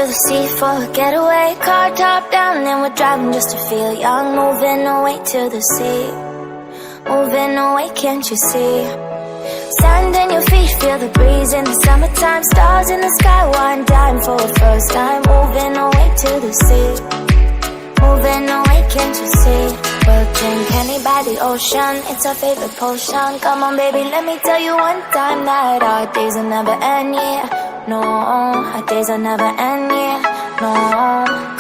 the sea for a getaway. Car top down and we're driving just to feel young. Moving away to the sea, moving away, can't you see? Sand in your feet, feel the breeze in the summertime. Stars in the sky, one dime for a first time. Moving away to the sea, moving away, can't you see? We'll drink honey by the ocean, it's our favorite potion. Come on baby, let me tell you one time that our days will never end, yeah. No, our days will never end, yeah. No.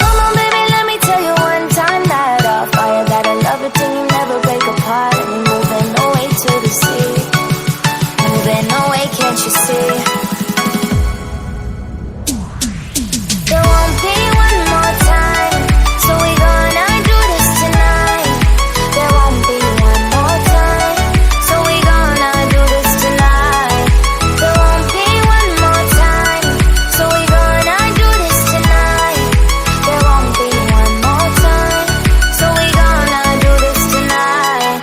Come on baby, let me tell you one time that our fire got a love it till you never break apart. And we're moving away to the sea, moving away, can't you see? There won't be one more time, so we gonna do this tonight. There won't be one more time, so we gonna do this tonight. There won't be one more time, so we gonna do this tonight. There won't be one more time, so we gonna do this tonight.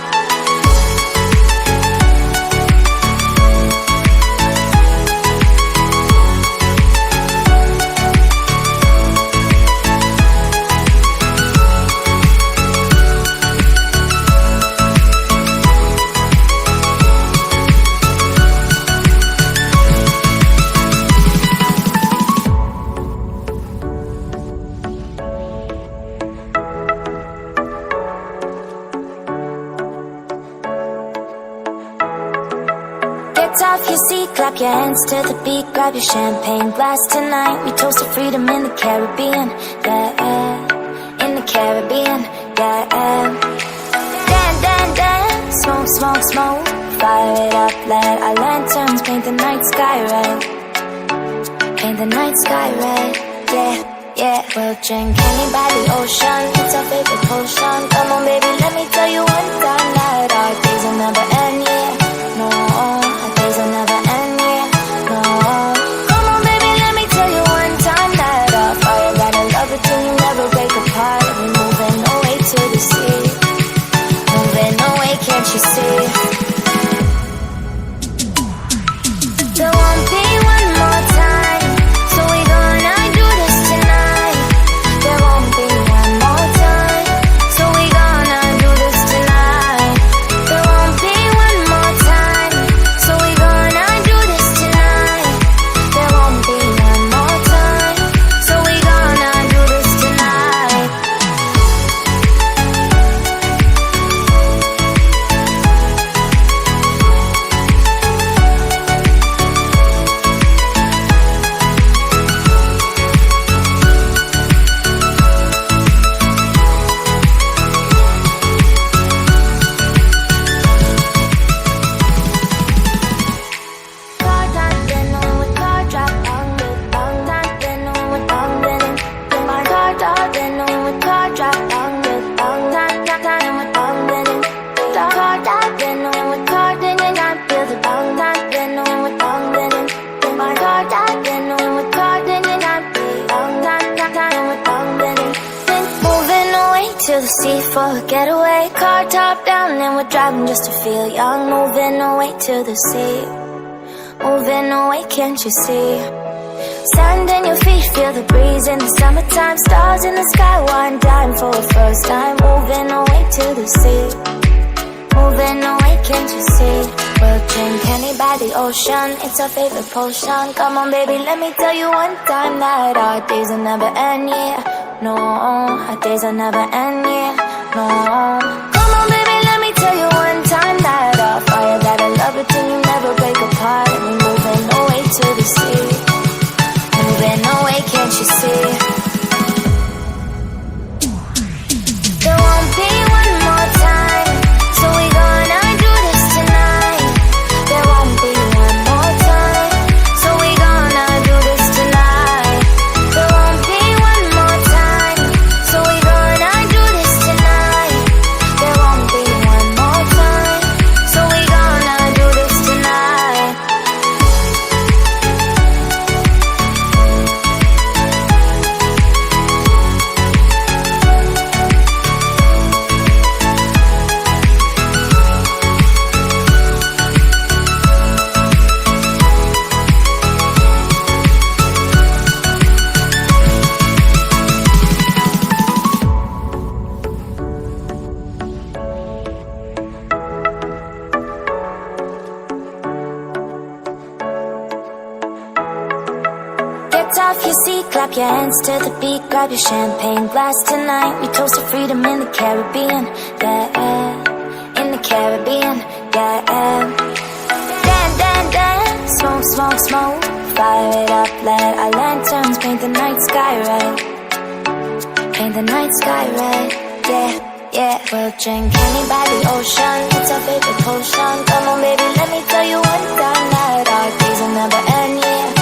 Get off your seat, clap your hands to the beat. Grab your champagne glass tonight. We toast to freedom in the Caribbean, yeah. In the Caribbean, yeah. Dance, dance, dance. Smoke, smoke, smoke. Fire it up, let our lanterns paint the night sky red. Paint the night sky red, yeah, yeah. We'll drink honey by the ocean, it's our favorite potion. Come on baby, let me tell you one time that our days will never end, yeah. No, our days will never end, yeah. No. Come on baby, let me tell you one time that our fire got a love it till you never break apart. And we're moving away to the sea, moving away, can't you see? There won't be one more time, so we gonna do this tonight. There won't be one more time, so we gonna do this tonight. There won't be one more time, so we gonna do this tonight. There won't be one more time, so we gonna do this tonight. To the sea for a getaway. Car top down and we're driving just to feel young. Moving away to the sea, moving away, can't you see? Sand in your feet, feel the breeze in the summertime. Stars in the sky, one dime for a first time. Moving away to the sea, moving away, can't you see? We'll drink honey by the ocean, it's our favorite potion. Come on baby, let me tell you one time that our days will never end, yeah. No, our days will never end, yeah. No. Come on baby, let me tell you one time that our fire got a love it till you never break apart. And we're moving away to the sea, moving away, can't you see? There won't be one more time, so we gonna do this tonight. There won't be one more time, so we gonna do this tonight. There won't be one more time, so we gonna do this tonight. There won't be one more time, so we gonna do this tonight. hands to the beat, grab your champagne glass tonight. We toast to freedom in the Caribbean, yeah, in the Caribbean, yeah. Dan, dan, dan, smoke, smoke, smoke. Fire it up, let our lanterns paint the night sky red. Paint the night sky red, yeah, yeah. We'll drink honey by the ocean, it's our favorite potion. Come on baby, let me tell you one time that our days will never end, yeah.